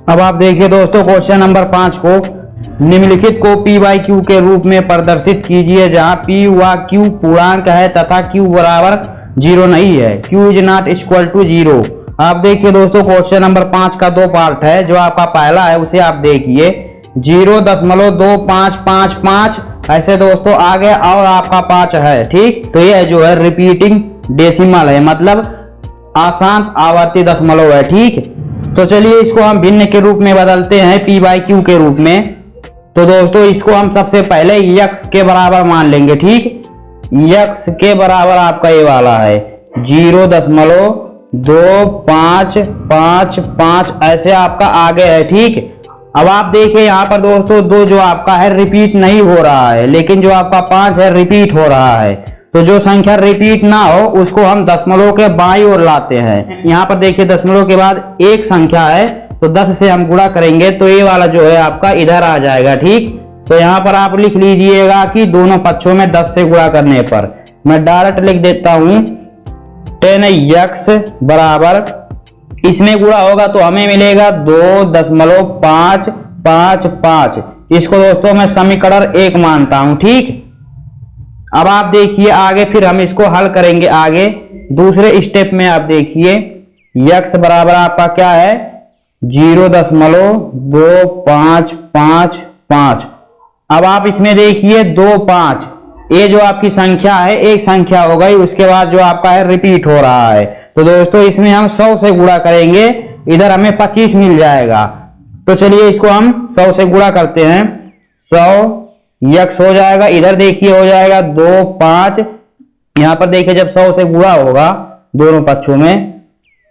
अब आप देखिए दोस्तों क्वेश्चन नंबर 5 को, निम्नलिखित को पी बाई क्यू के रूप में प्रदर्शित कीजिए जहां पी व क्यू पूर्णांक है तथा क्यू बराबर 0 नहीं है। Q is not equal to 0। आप देखिए दोस्तों क्वेश्चन नंबर 5 का दो पार्ट है। जो आपका पहला है उसे आप देखिए 0.2555 ऐसे दोस्तों आगे और आपका 5 है। ठीक, तो ये जो है रिपीटिंग डेसिमल है, मतलब आसान आवर्ती दशमलव है। ठीक, तो चलिए इसको हम भिन्न के रूप में बदलते हैं पी बाई क्यू के रूप में। तो दोस्तों इसको हम सबसे पहले यक्स के बराबर मान लेंगे। ठीक, यक्स के बराबर आपका ये वाला है 0.2555 ऐसे आपका आगे है। ठीक, अब आप देखिए यहाँ पर दोस्तों दो जो आपका है रिपीट नहीं हो रहा है, लेकिन जो आपका 5 है रिपीट हो रहा है। तो जो संख्या रिपीट ना हो उसको हम दशमलव के बाईं ओर लाते हैं। यहाँ पर देखिए दशमलव के बाद एक संख्या है तो 10 से हम गुणा करेंगे तो ये वाला जो है आपका इधर आ जाएगा। ठीक, तो यहाँ पर आप लिख लीजिएगा कि दोनों पक्षों में 10 से गुणा करने पर मैं डायरेक्ट लिख देता हूं 10x बराबर, इसमें गुणा होगा तो हमें मिलेगा 2.555। इसको दोस्तों मैं समीकरण 1 मानता हूं। ठीक, अब आप देखिए आगे फिर हम इसको हल करेंगे। आगे दूसरे स्टेप में आप देखिए x बराबर आपका क्या है 0.2555। अब आप इसमें देखिए 2 5, ये जो आपकी संख्या है एक संख्या हो गई, उसके बाद जो आपका है रिपीट हो रहा है। तो दोस्तों इसमें हम 100 से गुणा करेंगे, इधर हमें 25 मिल जाएगा। तो चलिए इसको हम 100 से गुणा करते हैं। 100 यक्स हो जाएगा, इधर देखिए हो जाएगा 2 5। यहाँ पर देखिए जब 100 से गुणा होगा दोनों पक्षों में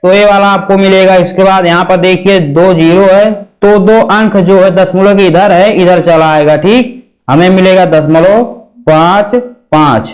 तो ये वाला आपको मिलेगा। इसके बाद यहाँ पर देखिए 2 0 है तो 2 अंक जो है दशमलव के इधर है, इधर चला आएगा। ठीक, हमें मिलेगा 0.55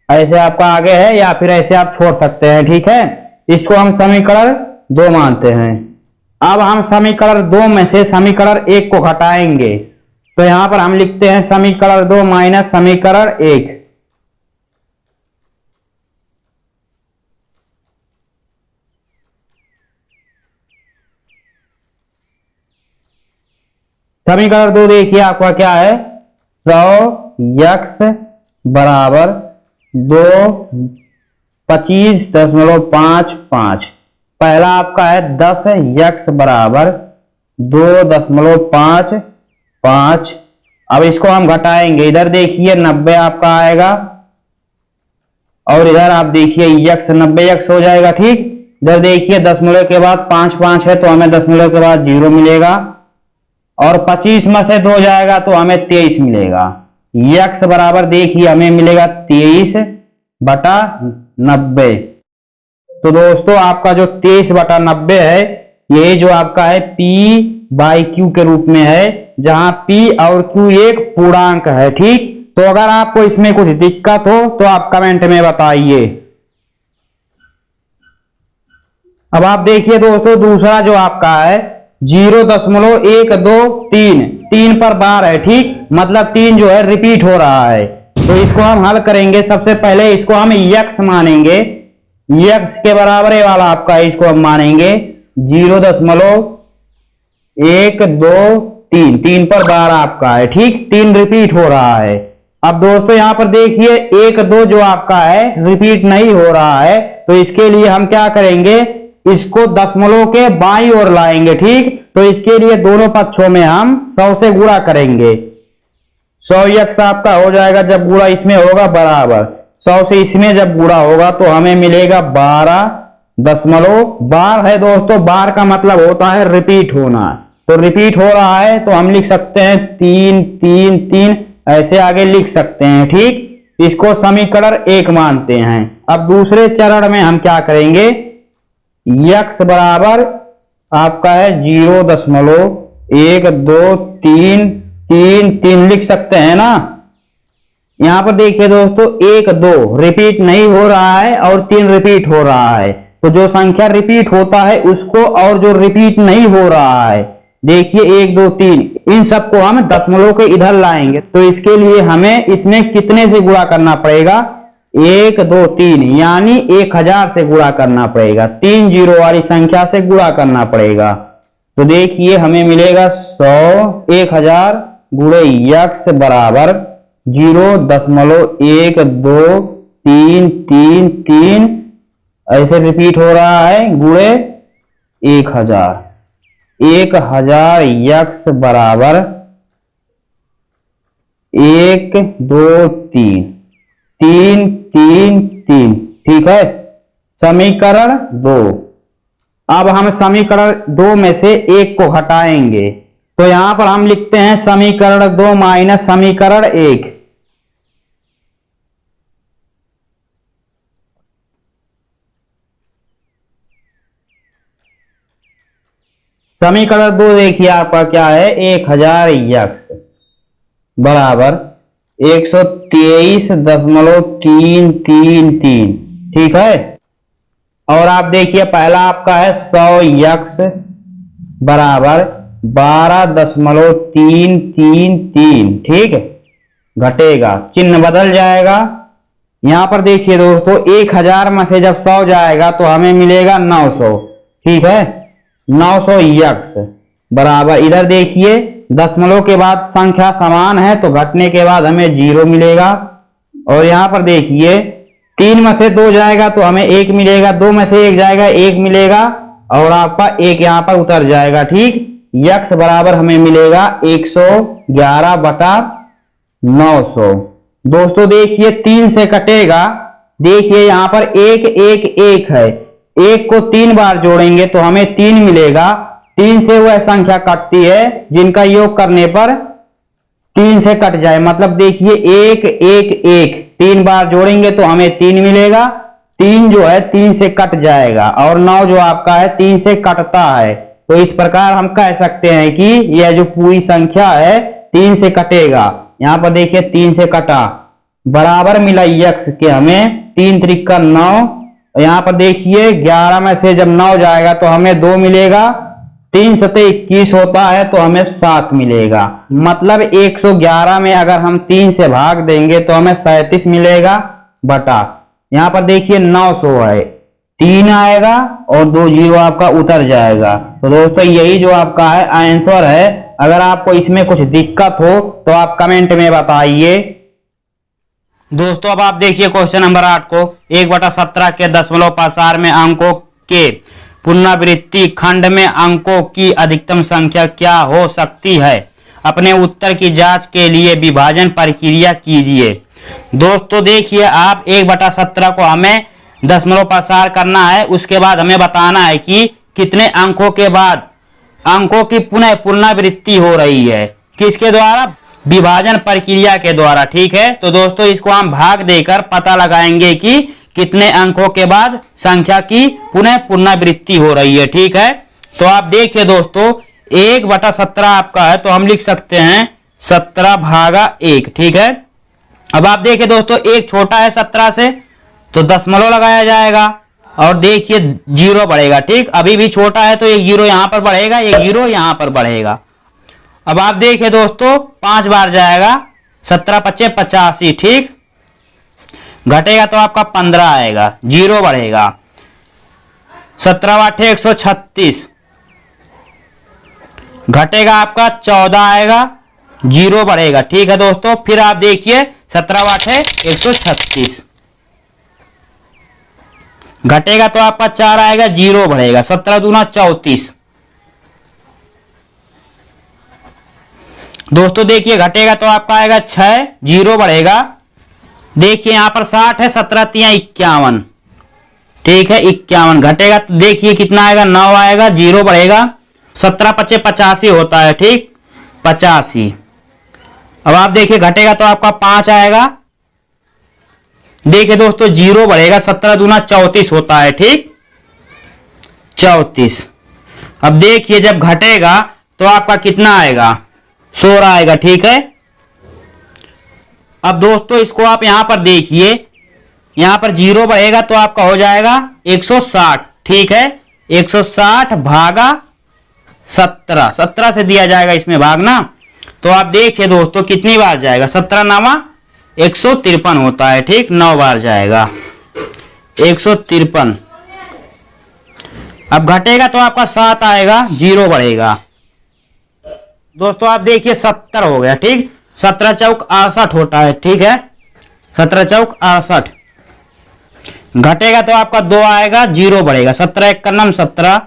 ऐसे आपका आगे है, या फिर ऐसे आप छोड़ सकते हैं। ठीक है, इसको हम समीकरण 2 मानते हैं। अब हम समीकरण 2 में से समीकरण 1 को घटाएंगे तो यहां पर हम लिखते हैं समीकरण 2 माइनस समीकरण 1। समीकरण 2 देखिए आपका क्या है 100x बराबर 25.55। पहला आपका है 10x बराबर 2.55। अब इसको हम घटाएंगे, इधर देखिए 90 आपका आएगा और इधर आप देखिए x 90x हो जाएगा। ठीक, इधर देखिए दशमलव के बाद 5 5 है तो हमें दशमलव के बाद 0 मिलेगा और 25 में से 2 जाएगा तो हमें 23 मिलेगा। x बराबर देखिए हमें मिलेगा 23/90। तो दोस्तों आपका जो 23/90 है ये जो आपका है p बाई क्यू के रूप में है, जहां p और q एक पूर्णांक है। ठीक, तो अगर आपको इसमें कुछ दिक्कत हो तो आप कमेंट में बताइए। अब आप देखिए दोस्तों दूसरा जो आपका है 0.123 3 पर बार है। ठीक, मतलब 3 जो है रिपीट हो रहा है। तो इसको हम हल करेंगे। सबसे पहले इसको हम x मानेंगे, x के बराबर ये वाला आपका है, इसको हम मानेंगे 0.123 3 पर बार आपका है। ठीक, 3 रिपीट हो रहा है। अब दोस्तों यहां पर देखिए 1 2 जो आपका है रिपीट नहीं हो रहा है, तो इसके लिए हम क्या करेंगे, इसको दशमलव के बाईं ओर लाएंगे। ठीक, तो इसके लिए दोनों पक्षों में हम 100 से गुणा करेंगे। 100x आपका हो जाएगा जब गुणा इसमें होगा बराबर 100 से इसमें जब गुणा होगा तो हमें मिलेगा 12.12 है। दोस्तों बार का मतलब होता है रिपीट होना, तो रिपीट हो रहा है तो हम लिख सकते हैं 3 3 3 ऐसे आगे लिख सकते हैं। ठीक, इसको समीकरण 1 मानते हैं। अब दूसरे चरण में हम क्या करेंगे, x बराबर आपका है 0.123 लिख सकते हैं ना। यहां पर देखिए दोस्तों 1 2 रिपीट नहीं हो रहा है और 3 रिपीट हो रहा है। तो जो संख्या रिपीट होता है उसको और जो रिपीट नहीं हो रहा है देखिए 1 2 3 इन सबको हम दशमलव के इधर लाएंगे। तो इसके लिए हमें इसमें कितने से गुणा करना पड़ेगा, 1 2 3 यानी 1000 से गुणा करना पड़ेगा। 3 जीरो वाली संख्या से गुणा करना पड़ेगा। तो देखिए हमें मिलेगा 100 1000 गुणे यक्स बराबर 0.12333 ऐसे रिपीट हो रहा है गुणे 1000 यक्स बराबर 1 2 3 3 3 3। ठीक है, समीकरण 2। अब हम समीकरण 2 में से एक को हटाएंगे, तो यहां पर हम लिखते हैं समीकरण 2 माइनस समीकरण 1। समीकरण 2 देखिए आपका क्या है, 1000 यक्स बराबर 123.333। ठीक है, और आप देखिए पहला आपका है 100 यक्स बराबर 12.333। ठीक है, घटेगा, चिन्ह बदल जाएगा। यहां पर देखिए दोस्तों 1000 में से जब 100 जाएगा तो हमें मिलेगा 900। ठीक है, 900 यक्स बराबर, इधर देखिए दशमलव के बाद संख्या समान है तो घटने के बाद हमें 0 मिलेगा। और यहां पर देखिए 3 में से 2 जाएगा तो हमें 1 मिलेगा, 2 में से 1 जाएगा 1 मिलेगा, और आपका 1 यहां पर उतर जाएगा। ठीक, यक्स बराबर हमें मिलेगा 111/900। दोस्तों देखिए 3 से कटेगा, देखिए यहां पर 1 1 1 है, 1 को 3 बार जोड़ेंगे तो हमें 3 मिलेगा। 3 से वह संख्या कटती है जिनका योग करने पर 3 से कट जाए, मतलब देखिए 1 1 1 3 बार जोड़ेंगे तो हमें 3 मिलेगा। 3 जो है 3 से कट जाएगा, और 9 जो आपका है 3 से कटता है। तो इस प्रकार हम कह सकते हैं कि यह जो पूरी संख्या है 3 से कटेगा। यहां पर देखिए 3 से कटा, बराबर मिला यक्स के हमें 3 त्रिका 9। यहां पर देखिए 11 में से जब 9 जाएगा तो हमें 2 मिलेगा, 3 सते 21 होता है तो हमें 7 मिलेगा। मतलब 111 में अगर हम 3 से भाग देंगे तो हमें 37 मिलेगा बटा, यहां पर देखिए 900 है, 3 आएगा और 2 जीरो आपका उतर जाएगा। तो दोस्तों यही जो आपका है आंसर है। अगर आपको इसमें कुछ दिक्कत हो तो आप कमेंट में बताइए। दोस्तों अब आप देखिए क्वेश्चन नंबर 8 को, 1/17 के दशमलव पासार में अंकों के पुनरावृत्ति खंड में अंकों की अधिकतम संख्या क्या हो सकती है? अपने उत्तर की जांच के लिए विभाजन प्रक्रिया कीजिए। दोस्तों देखिए आप 1/17 को हमें दशमलव पासार करना है, उसके बाद हमें बताना है कि कितने अंकों के बाद अंकों की पुनरावृत्ति हो रही है, किसके द्वारा? विभाजन प्रक्रिया के द्वारा। ठीक है, तो दोस्तों इसको हम भाग देकर पता लगाएंगे कि कितने अंकों के बाद संख्या की पुनरावृत्ति हो रही है। ठीक है, तो आप देखिए दोस्तों 1/17 आपका है तो हम लिख सकते हैं 17/1। ठीक है, अब आप देखिए दोस्तों एक छोटा है 17 से तो दशमलव लगाया जाएगा, और देखिए 0 बढ़ेगा। ठीक, अभी भी छोटा है तो एक 0 यहां पर बढ़ेगा, एक 0 यहां पर बढ़ेगा। अब आप देखिए दोस्तों 5 बार जाएगा, 17 5 85। ठीक, घटेगा तो आपका 15 आएगा, 0 बढ़ेगा, 17 8 136, घटेगा आपका 14 आएगा, 0 बढ़ेगा। ठीक है दोस्तों, फिर आप देखिए 17 8 136, घटेगा तो आपका 4 आएगा, 0 बढ़ेगा, 17 दूना 34। दोस्तों देखिए घटेगा तो आपका आएगा 6, 0 बढ़ेगा। देखिए यहां पर 60 है, 17 3 51। ठीक है, 51 घटेगा तो देखिए कितना आएगा, 9 आएगा, 0 बढ़ेगा, 17 5 85 होता है। ठीक, 85। अब आप देखिए घटेगा तो आपका 5 आएगा, देखिए दोस्तों 0 बढ़ेगा, 17 दूना 34 होता है। ठीक, 34। अब देखिए जब घटेगा तो आपका कितना आएगा, 16 आएगा। ठीक है, अब दोस्तों इसको आप यहां पर देखिए, यहां पर 0 बढ़ेगा तो आपका हो जाएगा 160। ठीक है, 160 भागा 17, 17 से दिया जाएगा इसमें भागना, तो आप देखिए दोस्तों कितनी बार जाएगा, 17 9 153 होता है। ठीक, 9 बार जाएगा, 153। अब घटेगा तो आपका 7 आएगा, 0 बढ़ेगा। दोस्तों आप देखिए 70 हो गया, ठीक। 17 चौक 68 होता है, ठीक है। 17 चौक 68 घटेगा तो आपका 2 आएगा, 0 बढ़ेगा। 17 एक कन्नम 17,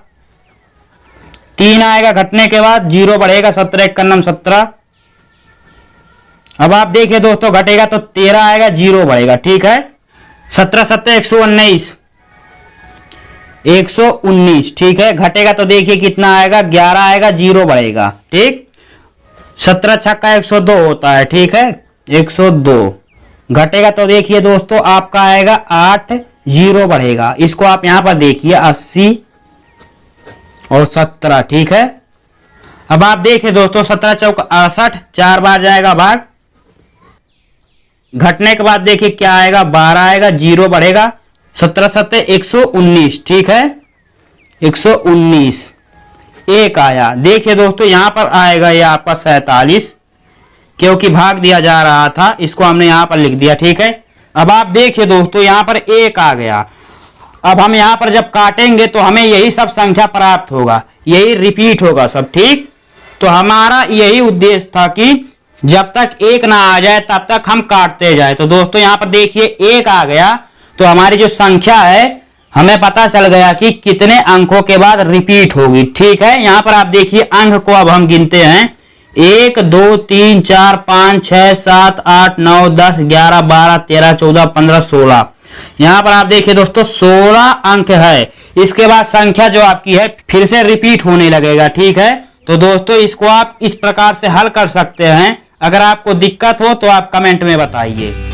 3 आएगा घटने के बाद, 0 बढ़ेगा। 17 एक कन्नम 17। अब आप देखिए दोस्तों घटेगा तो 13 आएगा, 0 बढ़ेगा, ठीक है। 17 7 119, 119, ठीक है। घटेगा तो देखिए कितना आएगा, 11 आएगा, 0 बढ़ेगा, ठीक। 17 छक्का 102 होता है, ठीक है। 102 घटेगा तो देखिए दोस्तों आपका आएगा 8, 0 बढ़ेगा। इसको आप यहां पर देखिए 80 और 17, ठीक है। अब आप देखिए दोस्तों 17 चौक 68, 4 बार जाएगा भाग। घटने के बाद देखिए क्या आएगा, 12 आएगा, 0 बढ़ेगा। 17 7 119, ठीक है। 119 1 आया। देखिए दोस्तों यहां पर आएगा ये आपका 47, क्योंकि भाग दिया जा रहा था, इसको हमने यहां पर लिख दिया, ठीक है। अब आप देखिए दोस्तों यहां पर 1 आ गया। अब हम यहां पर जब काटेंगे तो हमें यही सब संख्या प्राप्त होगा, यही रिपीट होगा सब, ठीक। तो हमारा यही उद्देश्य था कि जब तक 1 ना आ जाए तब तक हम काटते जाए। तो दोस्तों यहां पर देखिए 1 आ गया तो हमारी जो संख्या है हमें पता चल गया कि कितने अंकों के बाद रिपीट होगी, ठीक है। यहां पर आप देखिए अंक को अब हम गिनते हैं, 1 2 3 4 5 6 7 8 9 10 11 12 13 14 15 16। यहां पर आप देखिए दोस्तों 16 अंक है। इसके बाद संख्या जो आपकी है फिर से रिपीट होने लगेगा, ठीक है। तो दोस्तों इसको आप इस प्रकार से हल कर सकते हैं। अगर आपको दिक्कत हो तो आप कमेंट में बताइए।